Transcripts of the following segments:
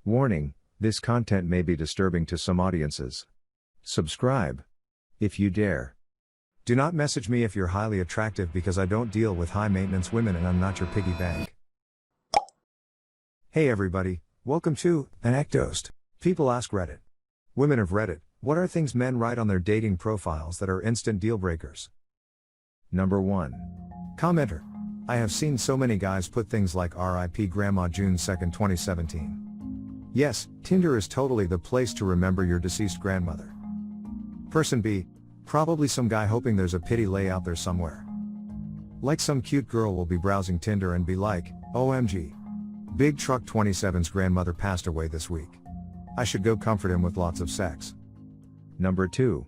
Warning, this content may be disturbing to some audiences. Subscribe. If you dare. Do not message me if you're highly attractive because I don't deal with high maintenance women and I'm not your piggy bank. Hey everybody, welcome to ANECDOSED. People ask Reddit. Women of Reddit, what are things men write on their dating profiles that are instant deal breakers? Number 1. Commenter. I have seen so many guys put things like RIP Grandma June 2nd 2017. Yes, Tinder is totally the place to remember your deceased grandmother. Person B. Probably some guy hoping there's a pity lay out there somewhere. Like some cute girl will be browsing Tinder and be like, OMG. Big Truck 27's grandmother passed away this week. I should go comfort him with lots of sex. Number 2.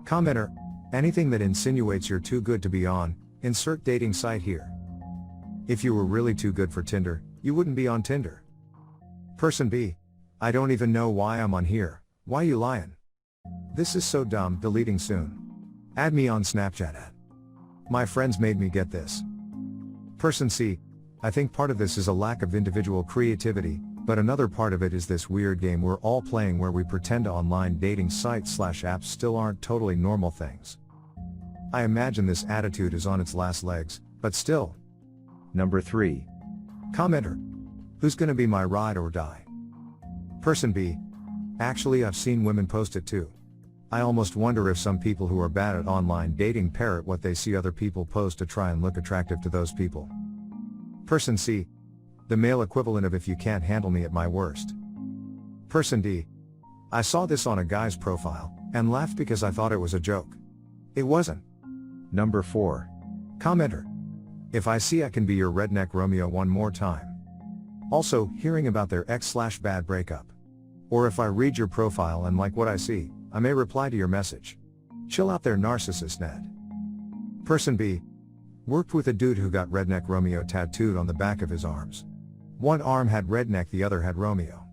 Commenter. Anything that insinuates you're too good to be on, insert dating site here. If you were really too good for Tinder, you wouldn't be on Tinder. Person B. I don't even know why I'm on here, why you lying? This is so dumb, deleting soon. Add me on Snapchat at. My friends made me get this. Person C. I think part of this is a lack of individual creativity, but another part of it is this weird game we're all playing where we pretend online dating sites/apps still aren't totally normal things. I imagine this attitude is on its last legs, but still. Number 3. Commenter. Who's gonna be my ride or die? Person B. Actually, I've seen women post it too. I almost wonder if some people who are bad at online dating parrot what they see other people post to try and look attractive to those people. Person C. The male equivalent of if you can't handle me at my worst. Person D. I saw this on a guy's profile, and laughed because I thought it was a joke. It wasn't. Number 4. Commenter. If I see I can be your Redneck Romeo one more time. Also, hearing about their ex/bad breakup. Or if I read your profile and like what I see, I may reply to your message. Chill out there, narcissist Ned. Person B. Worked with a dude who got Redneck Romeo tattooed on the back of his arms. One arm had Redneck, the other had Romeo.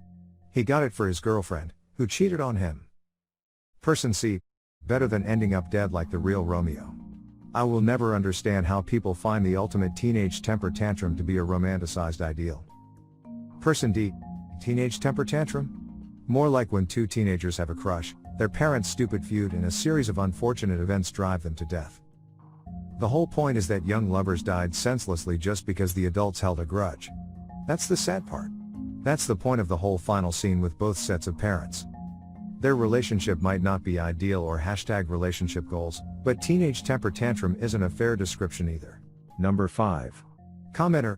He got it for his girlfriend, who cheated on him. Person C. Better than ending up dead like the real Romeo. I will never understand how people find the ultimate teenage temper tantrum to be a romanticized ideal. Person D. Teenage temper tantrum? More like when two teenagers have a crush, their parents' stupid feud and a series of unfortunate events drive them to death. The whole point is that young lovers died senselessly just because the adults held a grudge. That's the sad part. That's the point of the whole final scene with both sets of parents. Their relationship might not be ideal or #relationship goals, but teenage temper tantrum isn't a fair description either. Number 5. Commenter.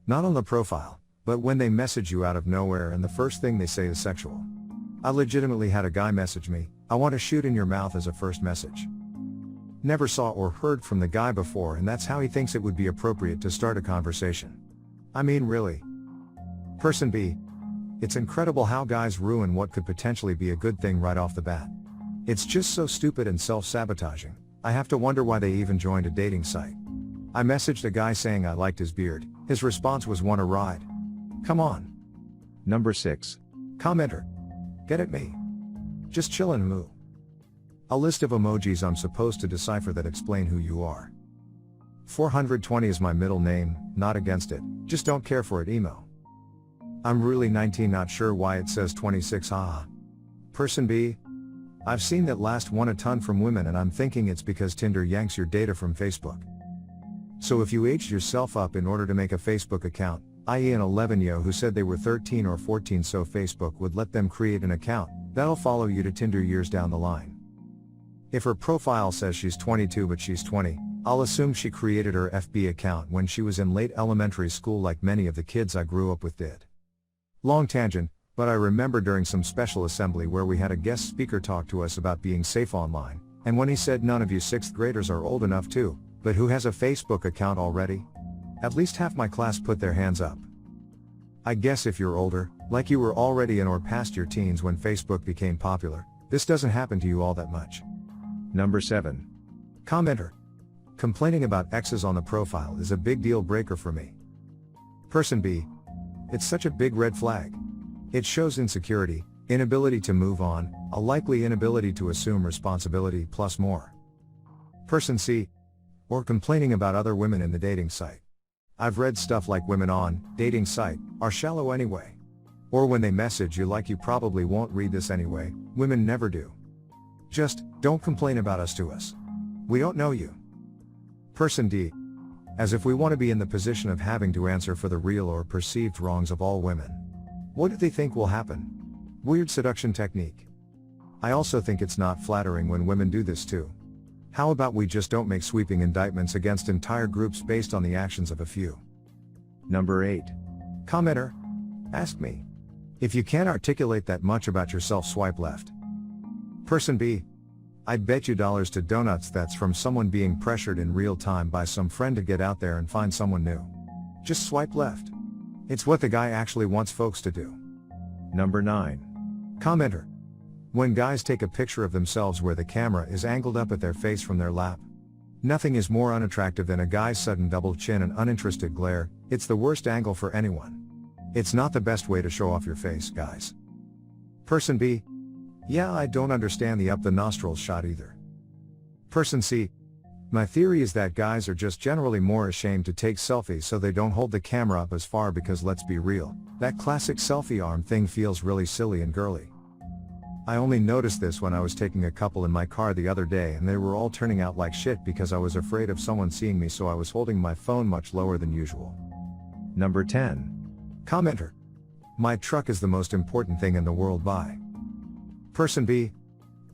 Not on the profile, but when they message you out of nowhere and the first thing they say is sexual. I legitimately had a guy message me, I want to shoot in your mouth as a first message. Never saw or heard from the guy before and that's how he thinks it would be appropriate to start a conversation. I mean really. Person B. It's incredible how guys ruin what could potentially be a good thing right off the bat. It's just so stupid and self-sabotaging. I have to wonder why they even joined a dating site. I messaged a guy saying I liked his beard, his response was want a ride. Come on. Number 6. Commenter. Get at me. Just chill and moo. A list of emojis I'm supposed to decipher that explain who you are. 420 is my middle name, not against it, just don't care for it emo. I'm really 19, not sure why it says 26 haha. Person B. I've seen that last one a ton from women and I'm thinking it's because Tinder yanks your data from Facebook. So if you aged yourself up in order to make a Facebook account, i.e. an 11-year who said they were 13 or 14 so Facebook would let them create an account, that'll follow you to Tinder years down the line. If her profile says she's 22 but she's 20, I'll assume she created her FB account when she was in late elementary school like many of the kids I grew up with did. Long tangent, but I remember during some special assembly where we had a guest speaker talk to us about being safe online, and when he said none of you 6th graders are old enough to, but who has a Facebook account already? At least half my class put their hands up. I guess if you're older, like you were already in or past your teens when Facebook became popular, this doesn't happen to you all that much. Number 7. Commenter. Complaining about exes on the profile is a big deal breaker for me. Person B. It's such a big red flag. It shows insecurity, inability to move on, a likely inability to assume responsibility plus more. Person C. Or complaining about other women in the dating site. I've read stuff like women on dating site are shallow anyway. Or when they message you like you probably won't read this anyway, women never do. Just, don't complain about us to us. We don't know you. Person D. As if we want to be in the position of having to answer for the real or perceived wrongs of all women. What do they think will happen? Weird seduction technique. I also think it's not flattering when women do this too. How about we just don't make sweeping indictments against entire groups based on the actions of a few? Number 8. Commenter. Ask me. If you can't articulate that much about yourself, swipe left. Person B. I'd bet you dollars to donuts that's from someone being pressured in real time by some friend to get out there and find someone new. Just swipe left. It's what the guy actually wants folks to do. Number 9. Commenter. When guys take a picture of themselves where the camera is angled up at their face from their lap. Nothing is more unattractive than a guy's sudden double chin and uninterested glare. It's the worst angle for anyone. It's not the best way to show off your face, guys. Person B. Yeah, I don't understand the up the nostrils shot either. Person C. My theory is that guys are just generally more ashamed to take selfies so they don't hold the camera up as far because let's be real, that classic selfie arm thing feels really silly and girly. I only noticed this when I was taking a couple in my car the other day and they were all turning out like shit because I was afraid of someone seeing me, so I was holding my phone much lower than usual. Number 10. Commenter. My truck is the most important thing in the world by. Person B.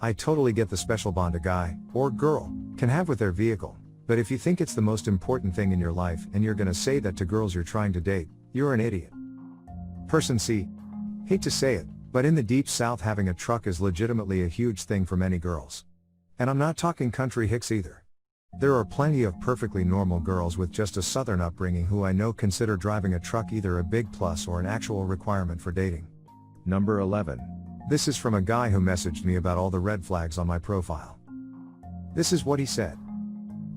I totally get the special bond a guy, or girl, can have with their vehicle, but if you think it's the most important thing in your life and you're gonna say that to girls you're trying to date, you're an idiot. Person C. Hate to say it, but in the deep south having a truck is legitimately a huge thing for many girls. And I'm not talking country hicks either. There are plenty of perfectly normal girls with just a southern upbringing who I know consider driving a truck either a big plus or an actual requirement for dating. Number 11. This is from a guy who messaged me about all the red flags on my profile. This is what he said.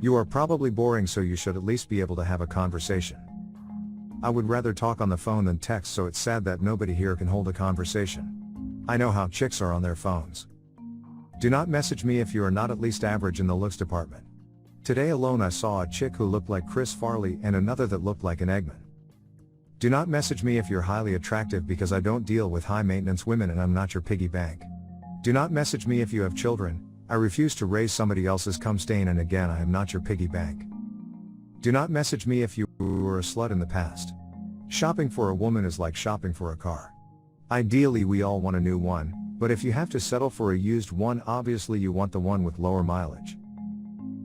You are probably boring, so you should at least be able to have a conversation. I would rather talk on the phone than text, so it's sad that nobody here can hold a conversation. I know how chicks are on their phones. Do not message me if you are not at least average in the looks department. Today alone I saw a chick who looked like Chris Farley and another that looked like an Eggman. Do not message me if you're highly attractive because I don't deal with high maintenance women and I'm not your piggy bank. Do not message me if you have children. I refuse to raise somebody else's cum stain, and again I am not your piggy bank. Do not message me if you were a slut in the past. Shopping for a woman is like shopping for a car. Ideally we all want a new one, but if you have to settle for a used one, obviously you want the one with lower mileage.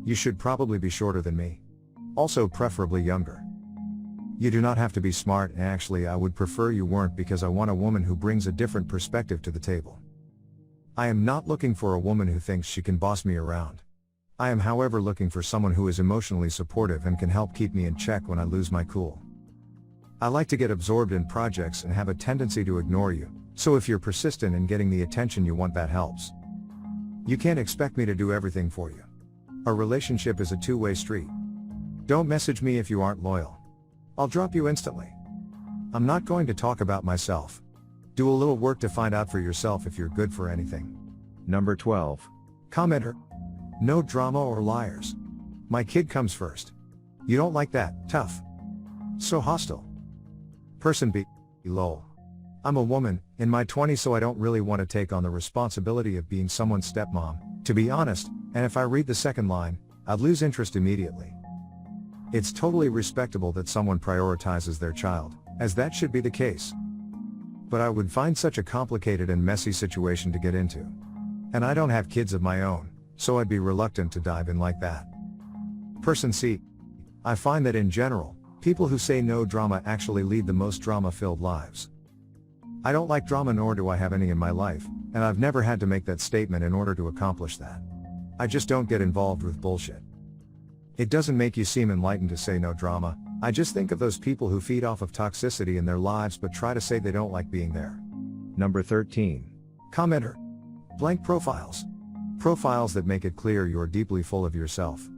You should probably be shorter than me. Also preferably younger. You do not have to be smart, and actually I would prefer you weren't because I want a woman who brings a different perspective to the table. I am not looking for a woman who thinks she can boss me around. I am however looking for someone who is emotionally supportive and can help keep me in check when I lose my cool. I like to get absorbed in projects and have a tendency to ignore you, so if you're persistent in getting the attention you want, that helps. You can't expect me to do everything for you. A relationship is a two-way street. Don't message me if you aren't loyal. I'll drop you instantly. I'm not going to talk about myself. Do a little work to find out for yourself if you're good for anything. Number 12. Commenter. No drama or liars. My kid comes first. You don't like that, tough. So hostile. Person B. Lol. I'm a woman, in my 20s, so I don't really want to take on the responsibility of being someone's stepmom, to be honest, and if I read the second line, I'd lose interest immediately. It's totally respectable that someone prioritizes their child, as that should be the case. But I would find such a complicated and messy situation to get into. And I don't have kids of my own, so I'd be reluctant to dive in like that. Person C. I find that in general, people who say no drama actually lead the most drama-filled lives. I don't like drama, nor do I have any in my life, and I've never had to make that statement in order to accomplish that. I just don't get involved with bullshit. It doesn't make you seem enlightened to say no drama. I just think of those people who feed off of toxicity in their lives but try to say they don't like being there. Number 13. Commenter. Blank profiles. Profiles that make it clear you're deeply full of yourself.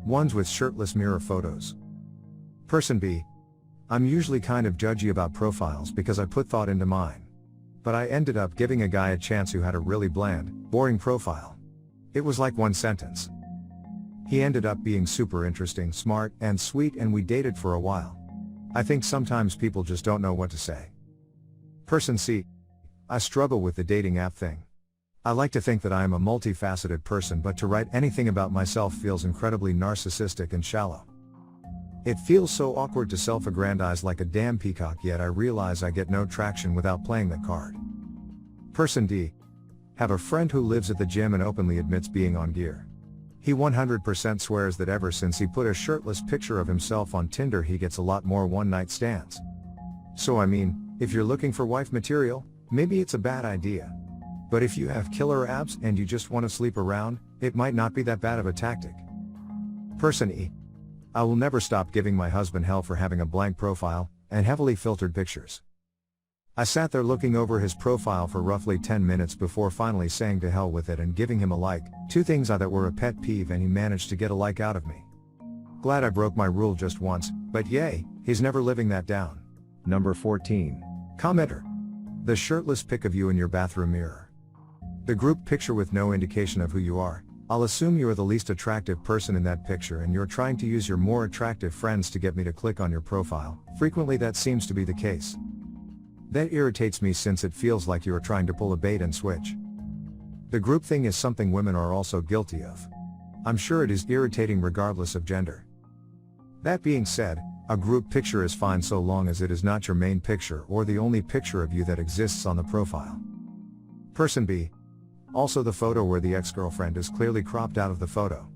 Ones with shirtless mirror photos. Person B. I'm usually kind of judgy about profiles because I put thought into mine. But I ended up giving a guy a chance who had a really bland, boring profile. It was like one sentence. He ended up being super interesting, smart, and sweet, and we dated for a while. I think sometimes people just don't know what to say. Person C. I struggle with the dating app thing. I like to think that I am a multifaceted person, but to write anything about myself feels incredibly narcissistic and shallow. It feels so awkward to self-aggrandize like a damn peacock, yet I realize I get no traction without playing that card. Person D. Have a friend who lives at the gym and openly admits being on gear. He 100% swears that ever since he put a shirtless picture of himself on Tinder he gets a lot more one-night stands. So I mean, if you're looking for wife material, maybe it's a bad idea. But if you have killer abs and you just want to sleep around, it might not be that bad of a tactic. Person E. I will never stop giving my husband hell for having a blank profile and heavily filtered pictures. I sat there looking over his profile for roughly 10 minutes before finally saying to hell with it and giving him a like, two things that were a pet peeve, and he managed to get a like out of me. Glad I broke my rule just once, but yay, he's never living that down. Number 14. Commenter. The shirtless pic of you in your bathroom mirror. The group picture with no indication of who you are. I'll assume you are the least attractive person in that picture and you're trying to use your more attractive friends to get me to click on your profile. Frequently that seems to be the case. That irritates me since it feels like you are trying to pull a bait and switch. The group thing is something women are also guilty of. I'm sure it is irritating regardless of gender. That being said, a group picture is fine so long as it is not your main picture or the only picture of you that exists on the profile. Person B. Also the photo where the ex-girlfriend is clearly cropped out of the photo.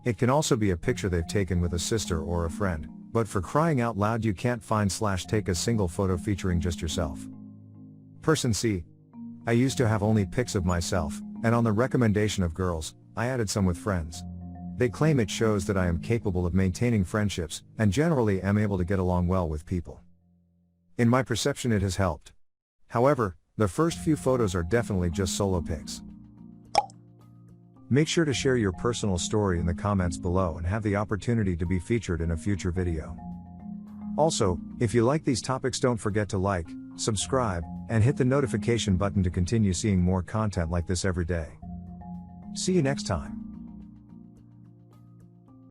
It can also be a picture they've taken with a sister or a friend, but for crying out loud you can't find/take a single photo featuring just yourself. Person C. I used to have only pics of myself, and on the recommendation of girls, I added some with friends. They claim it shows that I am capable of maintaining friendships, and generally am able to get along well with people. In my perception it has helped. However, the first few photos are definitely just solo pics. Make sure to share your personal story in the comments below and have the opportunity to be featured in a future video. Also, if you like these topics, don't forget to like, subscribe, and hit the notification button to continue seeing more content like this every day. See you next time.